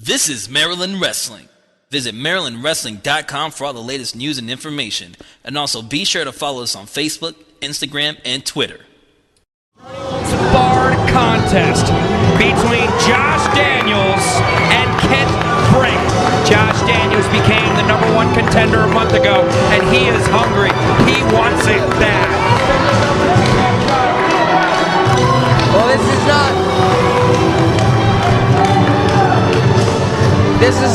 This is Maryland Wrestling. Visit MarylandWrestling.com for all the latest news and information. And also be sure to follow us on Facebook, Instagram, and Twitter. It's a barred contest between Josh Daniels and Kent Brink. Josh Daniels became the #1 contender a month ago, and he is hungry. He wants it bad. Well, this is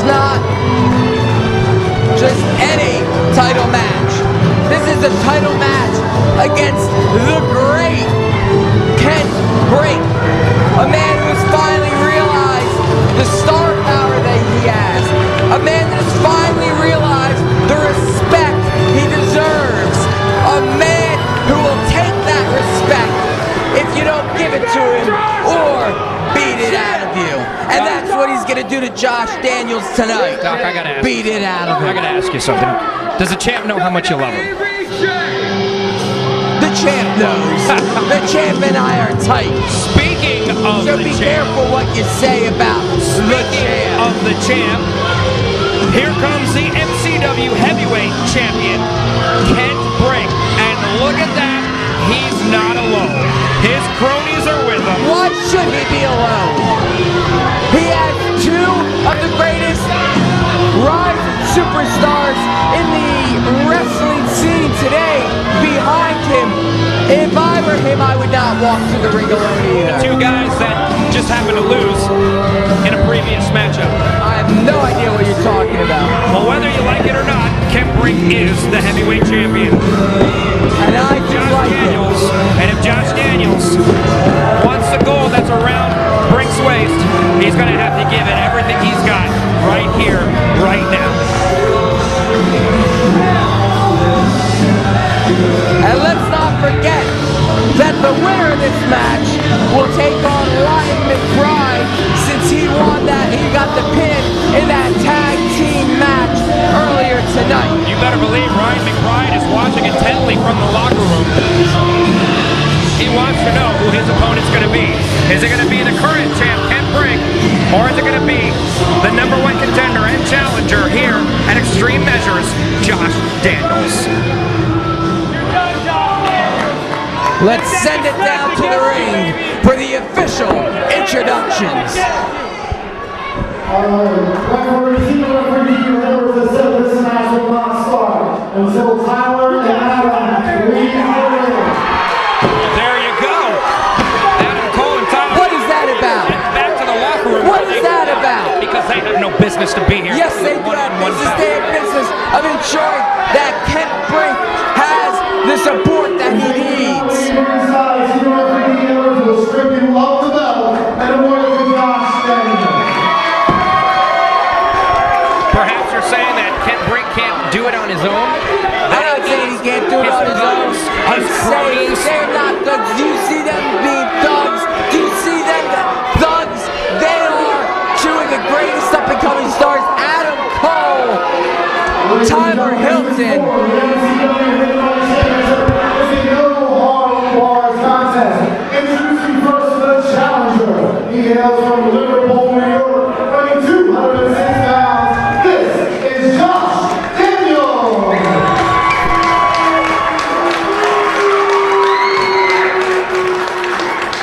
not just any title match. This is a title match against the great Kent Brink, a man who has finally realized the star power that he has, a man that has finally realized the respect he deserves, a man who will take that respect if you don't give it to him or beat it out of you. And that's what he's going to do to Josh Daniels tonight. Doc, I gotta ask beat it out of him. I gotta ask you something. Does the champ know how much you love him? The champ knows. The champ and I are tight. Speaking of So the be champ, careful what you say about the champ. of the champ, here comes the MCW Heavyweight Champion, Kent Brink. And look at that, he's not alone. His cronies are with him. Why should he be alone? He has two of the greatest rising superstars in the wrestling scene today behind him. If I were him, I would not walk to the ring alone either. Two guys that just happened to lose in a previous matchup. I have no idea what you're talking about. Well, whether you like it or not, Kent Brink is the heavyweight champion. And I do Josh like Daniels, it. and if Josh Daniels wants the gold that's around Brink's waist, he's going to have to give it everything he's got right here, right now. And let's not forget that the winner of this match will take on Ryan McBride, since he won that, he got the pin in that tag team match earlier tonight. You better believe Ryan McBride is watching intently from the locker room. He wants to know who his opponent's going to be. Is it going to be the current champ, Kent Brink, or is it going to be the #1 contender and challenger here at Extreme Measures, Josh Daniels? Let's send it down to the ring for the official introductions. There you go. Adam Cole and Tyler. What is that about? Back to the locker room. What is that about? Because they have no business to be here. Yes, they do have business. They have business of ensuring that Kent Brink has the support that he needs. Perhaps you're saying that Kent Brink can't do it on his own? I'm not saying he can't do it on his own. I'm saying they're not thugs. Do you see them being thugs? Do you see them thugs? They are two of the greatest up-and-coming stars. Adam Cole, Tyler Hilton. Introducing first the challenger. He hails from Liverpool, New York, weighing 206 pounds. This is Josh Daniels.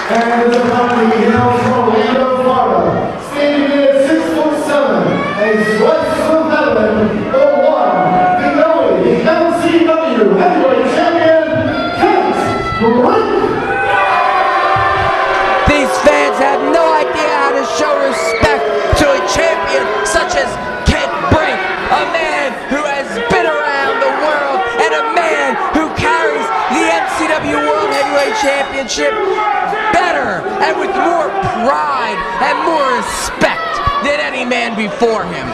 And his opponent, he hails from Orlando, Florida, standing at 6'7", a Swiss veteran, the one, the only, the MCW Heavyweight Champion, Kent Brink. These fans have no idea how to show respect to a champion such as Kent Brink, a man who has been around the world and a man who carries the MCW World Heavyweight Championship better and with more pride and more respect than any man before him.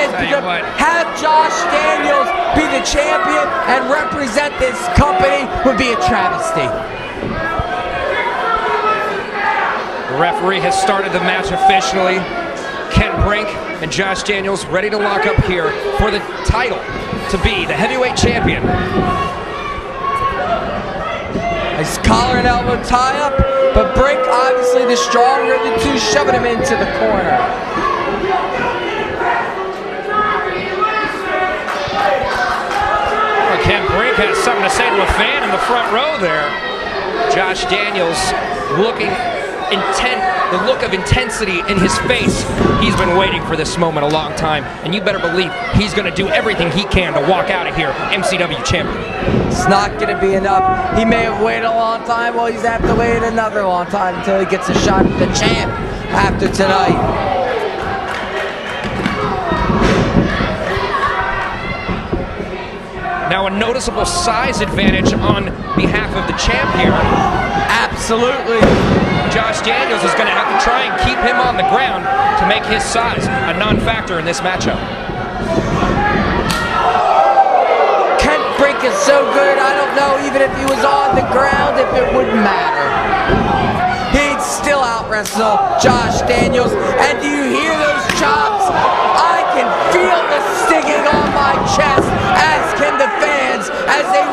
And to have Josh Daniels be the champion and represent this company would be a travesty. The referee has started the match officially. Kent Brink and Josh Daniels ready to lock up here for the title to be the heavyweight champion. Nice collar and elbow tie up. But Brink, obviously the stronger of the two, shoving him into the corner. Well, Ken Brink has something to say to a fan in the front row there. Josh Daniels looking intent, the look of intensity in his face. He's been waiting for this moment a long time, and you better believe he's going to do everything he can to walk out of here MCW champion. It's not going to be enough. He may have waited a long time. Well, he's going to have to wait another long time until he gets a shot at the champ after tonight. Now a noticeable size advantage on behalf of the champ here. Absolutely. Josh Daniels is going to have to try and keep him on the ground to make his size a non-factor in this matchup. Ken Brink is so good, I don't know even if he was on the ground if it would matter. He'd still out-wrestle Josh Daniels. And do you hear those chops? I can feel the stinging on my chest, as can the fans, as they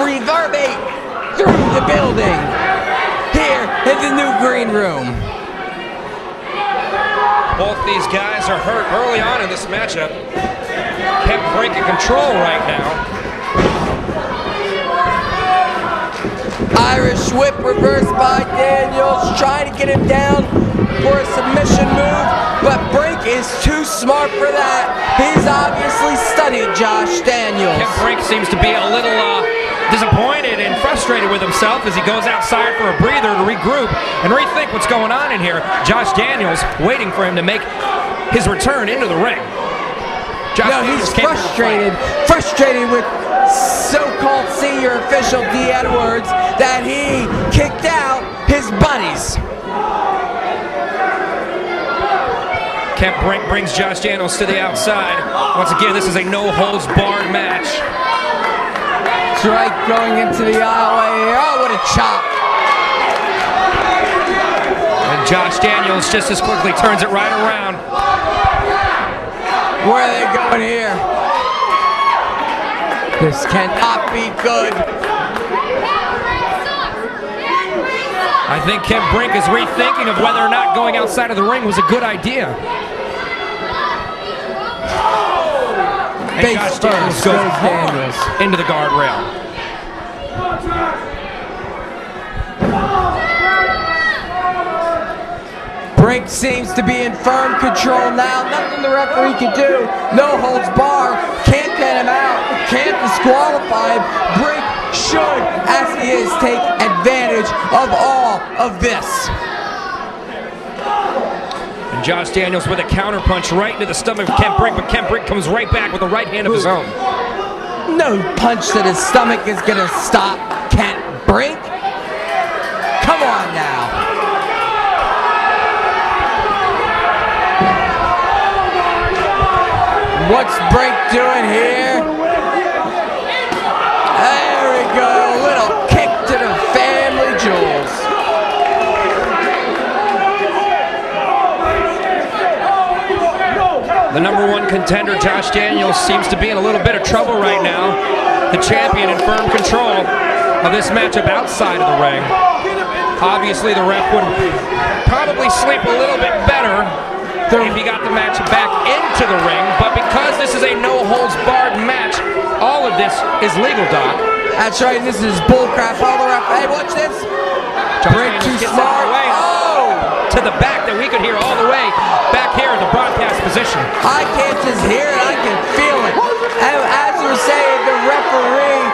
reverberate through the building. Here in the new green room. Both these guys are hurt early on in this matchup. Kept Brink in control right now. Irish whip reversed by Daniels, trying to get him down for a submission move, but Brink is too smart for that. He's obviously studied Josh Daniels. Ken Brink seems to be a little disappointed and frustrated with himself as he goes outside for a breather to regroup and rethink what's going on in here. Josh Daniels waiting for him to make his return into the ring. He's frustrated with so-called senior official D. Edwards that he kicked out his buddies. Ken Brink brings Josh Daniels to the outside. Once again, this is a no-holds-barred match. That's right, going into the aisleway here. Oh, what a chop. And Josh Daniels just as quickly turns it right around. Where are they going here? This cannot be good. I think Ken Brink is rethinking of whether or not going outside of the ring was a good idea. And Josh Daniels goes hard into the guardrail. Brink seems to be in firm control now. Nothing the referee can do. No holds bar. Can't get him out. Can't disqualify him. Brink should, as he is, take advantage of all of this. And Josh Daniels with a counter punch right into the stomach of Ken Brink, but Ken Brink comes right back with a right hand of his own. No punch to the stomach is going to stop Ken Brink. Come on now. What's Brink doing here? There we go. A little kick to the family jewels. The #1 contender, Josh Daniels, seems to be in a little bit of trouble right now. The champion in firm control of this matchup outside of the ring. Obviously, the ref would probably sleep a little bit better if he got the match back into the ring, but because this is a no-holds-barred match, all of this is legal, Doc. That's right, this is bullcrap. All the ref. Hey, watch this. Brink too smart. Oh! To the back that we could hear all the way back here in the broadcast position. I can't just hear it, I can feel it. And as you're saying, the referee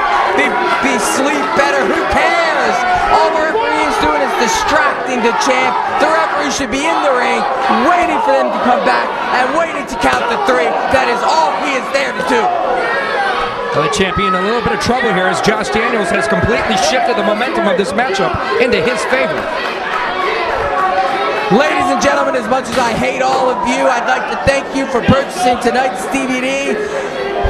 be sleep better. Who cares? All the referee is doing is distracting the champ. The referee should be in the ring, waiting for them to come back and waiting to count the 3. That is all he is there to do. Well, the champion in a little bit of trouble here as Josh Daniels has completely shifted the momentum of this matchup into his favor. Ladies and gentlemen, as much as I hate all of you, I'd like to thank you for purchasing tonight's DVD.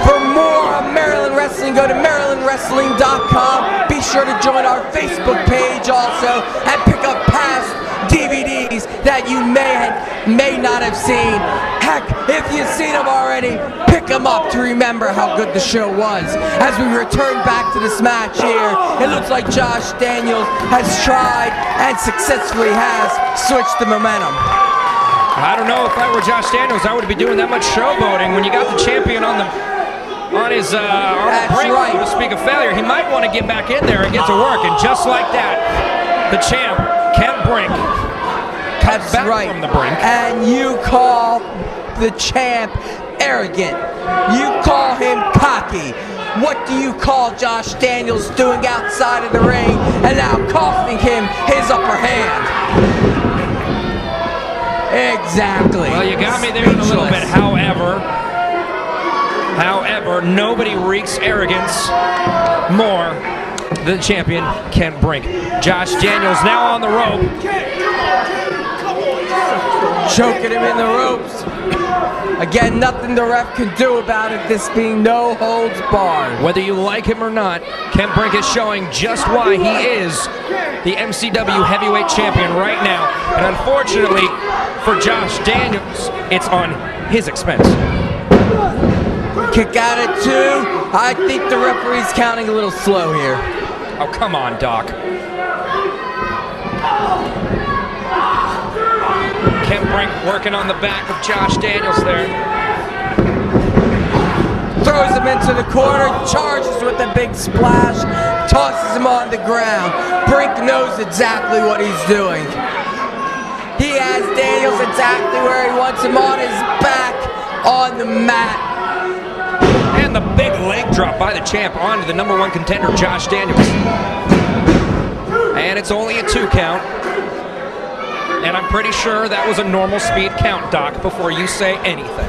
For more on Maryland Wrestling, go to MarylandWrestling.com. Be sure to join our Facebook page also and pick up past DVDs that you may not have seen. Heck, if you've seen them already, pick them up to remember how good the show was. As we return back to this match here, it looks like Josh Daniels has tried and successfully has switched the momentum. I don't know if I were Josh Daniels, I would be doing that much showboating. When you got the champion on the brink, right. to speak of failure, he might want to get back in there and get to work. And just like that, the champ, Kent Brink, comes back from the brink. And you call the champ arrogant. You call him cocky. What do you call Josh Daniels doing outside of the ring and now costing him his upper hand? Exactly. Well, you got me there in a little bit. However, nobody reeks arrogance more than champion Kent Brink. Josh Daniels now on the rope. Choking him in the ropes. Again, nothing the ref can do about it, this being no holds barred. Whether you like him or not, Kent Brink is showing just why he is the MCW heavyweight champion right now. And unfortunately for Josh Daniels, it's on his expense. Kick out at 2. I think the referee's counting a little slow here. Oh, come on, Doc. Kent Brink working on the back of Josh Daniels there. Throws him into the corner, charges with a big splash, tosses him on the ground. Brink knows exactly what he's doing. He has Daniels exactly where he wants him, on his back, on the mat. And the big leg drop by the champ onto the #1 contender, Josh Daniels. And it's only a 2 count. And I'm pretty sure that was a normal speed count, Doc, before you say anything.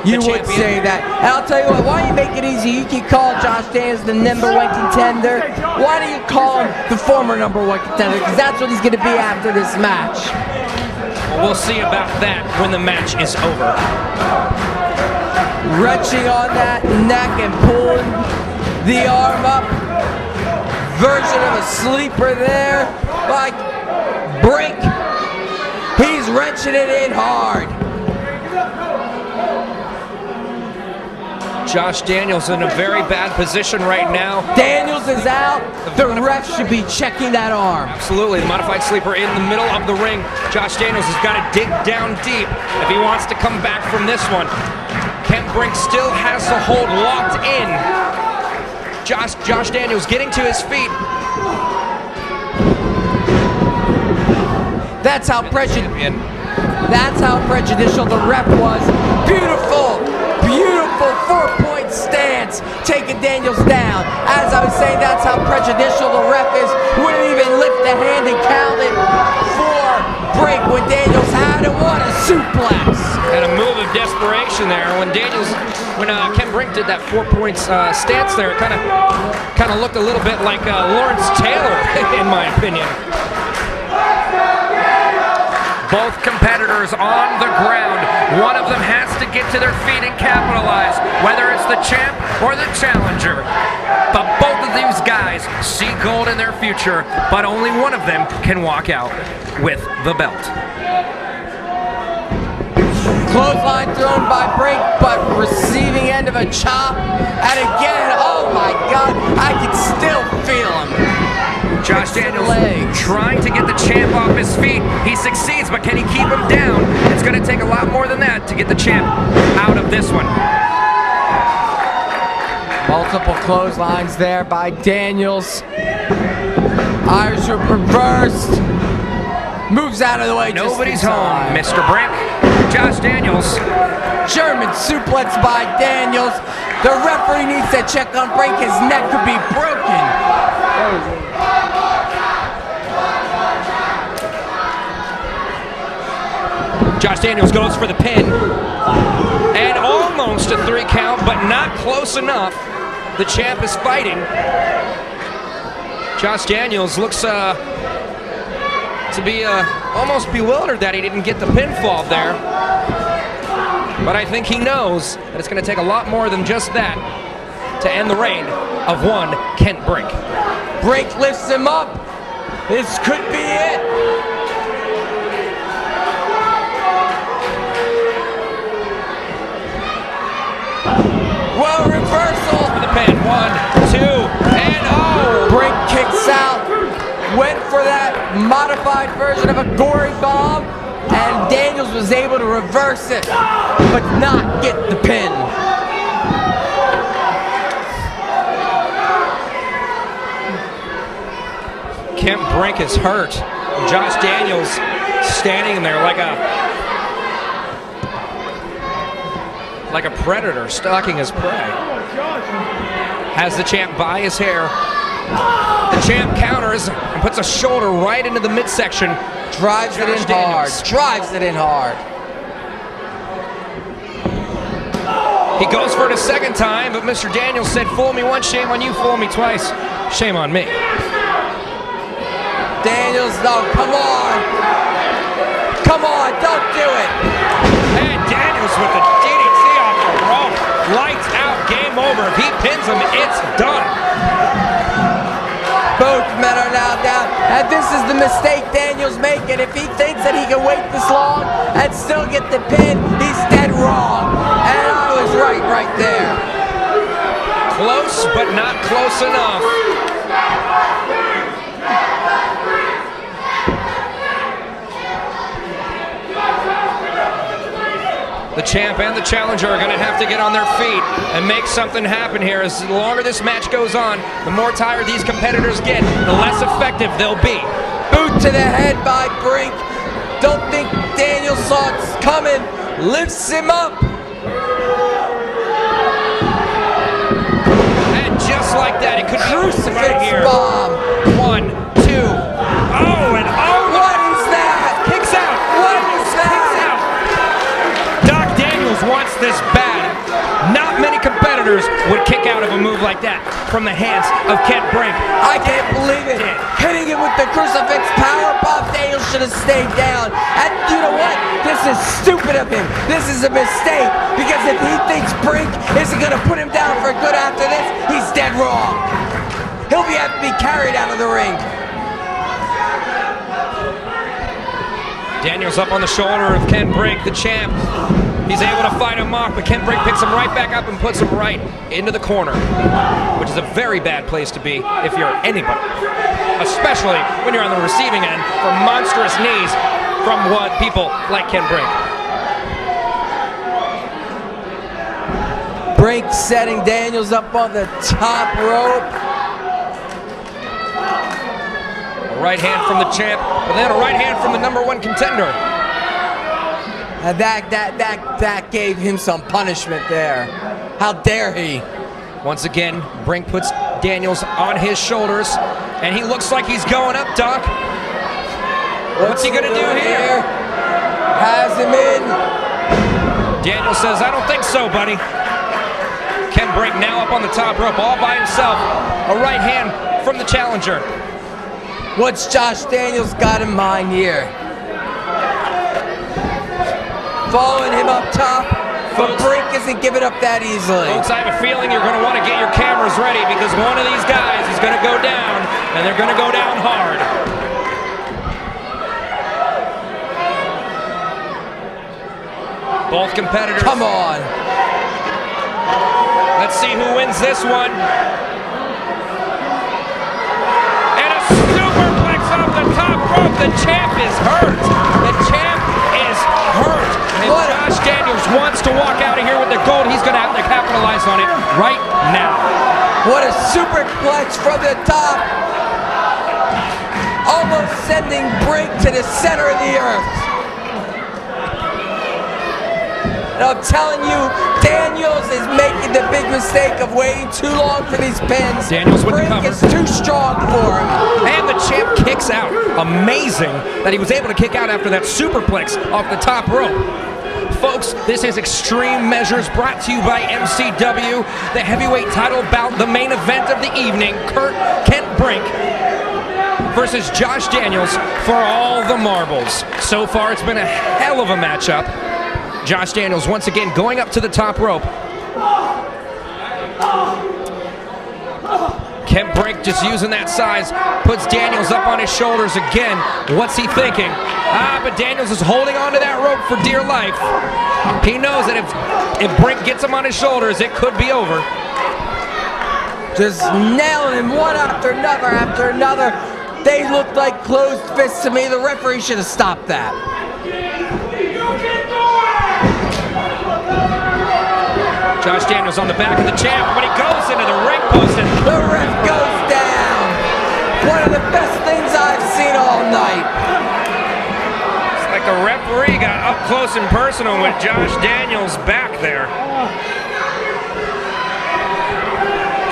You would say that. And I'll tell you what, why don't you make it easy? You can call Josh Daniels the #1 contender. Why don't you call him the former #1 contender? Because that's what he's going to be after this match. We'll see about that when the match is over. Wrenching on that neck and pulling the arm up. Version of a sleeper there by Brink. He's wrenching it in hard. Josh Daniels in a very bad position right now. Daniels is out. The ref should be checking that arm. Absolutely, the modified sleeper in the middle of the ring. Josh Daniels has got to dig down deep if he wants to come back from this one. Kent Brink still has the hold locked in. Josh Daniels getting to his feet. That's how prejudicial the ref was. Beautiful, beautiful 4-point stance, taking Daniels down. As I was saying, that's how prejudicial the ref is. Wouldn't even lift the hand and count it for Brink when Daniels had it. What a suplex! And a move of desperation there. When Kent Brink did that 4-point stance there, it kind of looked a little bit like Lawrence Taylor, in my opinion. Both competitors on the ground. One of them has to get to their feet and capitalize, whether it's the champ or the challenger. But both of these guys see gold in their future, but only one of them can walk out with the belt. Clothesline thrown by Brink, but receiving end of a chop. And again, oh my God, I can still feel him. Josh Daniels trying to get the champ off his feet. He succeeds, but can he keep him down? It's going to take a lot more than that to get the champ out of this one. Multiple clotheslines there by Daniels. Irish whip reversed. Moves out of the way. Nobody's home, Mr. Brink. Josh Daniels. German suplex by Daniels. The referee needs to check on Brink. His neck could be broken. Josh Daniels goes for the pin. And almost a 3 count, but not close enough. The champ is fighting. Josh Daniels looks to be almost bewildered that he didn't get the pinfall there. But I think he knows that it's going to take a lot more than just that to end the reign of one Kent Brink. Brink lifts him up. This could be it. 2, and oh! Brink kicks out, went for that modified version of a gory bomb, and Daniels was able to reverse it, but not get the pin. Kent Brink is hurt. Josh Daniels standing there like a predator stalking his prey. Has the champ by his hair. The champ counters and puts a shoulder right into the midsection. Drives it in hard. Drives it in hard. He goes for it a second time, but Mr. Daniels said, "Fool me once, shame on you. Fool me twice, shame on me." Daniels, no, come on. Come on, don't do it. And Daniels with the DDT off the rope. Lights out, game over. If he pins him, it's done. Both men are now down, and this is the mistake Daniels making. If he thinks that he can wait this long and still get the pin, he's dead wrong. And I was right there. Close, but not close enough. The champ and the challenger are going to have to get on their feet and make something happen here. As the longer this match goes on, the more tired these competitors get, the less effective they'll be. Boot to the head by Brink. Don't think Daniels saw it coming. Lifts him up. And just like that, it could be Crucifix right here. bomb. 1, 2. Oh, and oh! What is that? Kicks out. What is that? Wants this bad. Not many competitors would kick out of a move like that from the hands of Kent Brink. I can't believe it. Hitting him with the crucifix power bomb. Daniels should have stayed down. And you know what? This is stupid of him. This is a mistake. Because if he thinks Brink isn't going to put him down for good after this, he's dead wrong. He'll have to be carried out of the ring. Daniels up on the shoulder of Kent Brink, the champ. He's able to fight him off, but Kent Brink picks him right back up and puts him right into the corner, which is a very bad place to be if you're anybody, especially when you're on the receiving end for monstrous knees from what people like Kent Brink. Brink setting Daniels up on the top rope. A right hand from the champ, but then a right hand from the #1 contender. And that gave him some punishment there. How dare he? Once again, Brink puts Daniels on his shoulders, and he looks like he's going up, Doc. What's he gonna do here? Has him in. Daniels says, "I don't think so, buddy." Kent Brink now up on the top rope, all by himself. A right hand from the challenger. What's Josh Daniels got in mind here? Following him up top, but Brink isn't giving up that easily. Folks, I have a feeling you're going to want to get your cameras ready because one of these guys is going to go down, and they're going to go down hard. Both competitors. Come on. Let's see who wins this one. And a superplex off the top rope. The champ is hurt. The champ is hurt. And if Josh Daniels wants to walk out of here with the gold, he's going to have to capitalize on it right now. What a superplex from the top. Almost sending Brink to the center of the earth. And I'm telling you, Daniels is making the big mistake of waiting too long for these pins. Daniels with the Brink cover. is too strong for him. And the champ kicks out. Amazing that he was able to kick out after that superplex off the top rope. Folks, this is Extreme Measures brought to you by MCW. The heavyweight title bout, the main event of the evening. Kent Brink versus Josh Daniels for all the marbles. So far, it's been a hell of a matchup. Josh Daniels once again going up to the top rope. Kent Brink just using that size, puts Daniels up on his shoulders again. What's he thinking? But Daniels is holding onto that rope for dear life. He knows that if Brink gets him on his shoulders, it could be over. just nailing him one after another. They looked like closed fists to me. The referee should have stopped that. Josh Daniels on the back of the champ, but he goes into the ring post and the ref goes down. One of the best things I've seen all night. It's like the referee got up close and personal with Josh Daniels back there.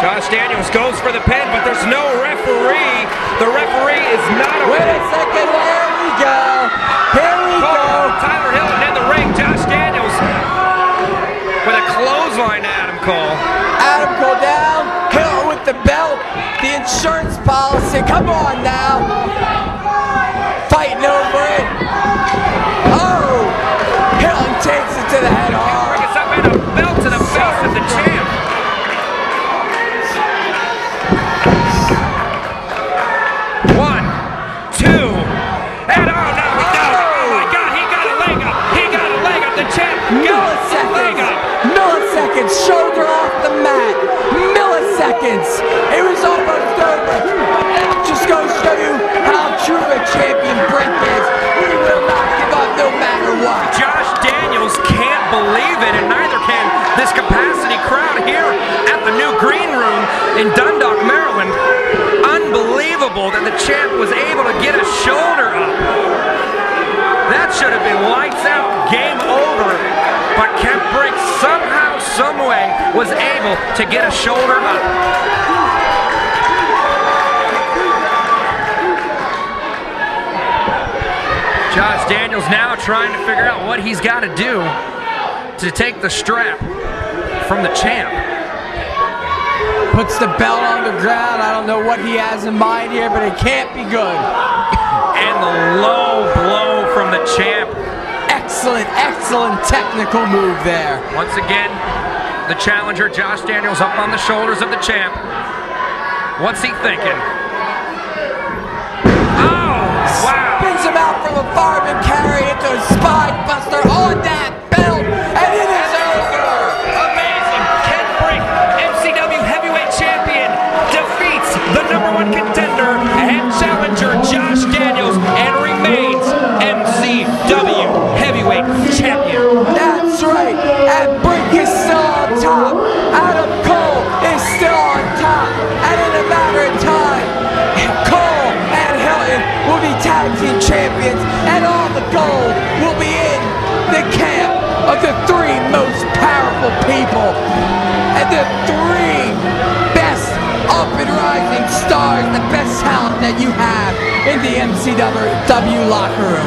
Josh Daniels goes for the pin, but there's no referee. The referee is not aware. Wait a second, here we go. Here we go. Tyler Hilton in the ring. Josh Daniels with a clothesline to Adam Cole. Adam Cole down. Hilton with the belt. The insurance policy. Come on now. Fighting over it. Oh! Hilton takes it to the head hard. Brings up in a belt to the face of the champ. One, two, and oh no, he does it. Oh my God, he got a leg up. He got a leg up. The champ got a leg up. Milliseconds, shoulder off the mat. Milliseconds. It was almost over. But that just goes to show you how true a champion Brink is. He will not give up no matter what. Josh Daniels can't believe it, and neither can this capacity crowd here at the new green room in Dundalk, Maryland. Unbelievable that the champ was able to get a shoulder up. That should have been lights out, game over. But Kent Brink somehow, someway was able to get a shoulder up. Josh Daniels now trying to figure out what he's got to do to take the strap from the champ. Puts the belt on the ground. I don't know what he has in mind here, but it can't be good. And the low blow from the champ. Excellent, excellent technical move there. Once again, the challenger, Josh Daniels, up on the shoulders of the champ. What's he thinking? Oh, wow. Spins him out from a fireman carry into a spine buster on that belt, and it is over. Amazing. Kent Brink, MCW Heavyweight Champion, defeats the #1 contender and challenger, Josh Daniels, and remains MCW Heavyweight Champion. That's right, and Brink is still on top. Adam Cole is still on top, and in a matter of time, Cole and Hilton will be tag team champions, and all the gold will be in the camp of the three most powerful people, and the three best up and rising stars, the best talent that you have in the MCW locker room.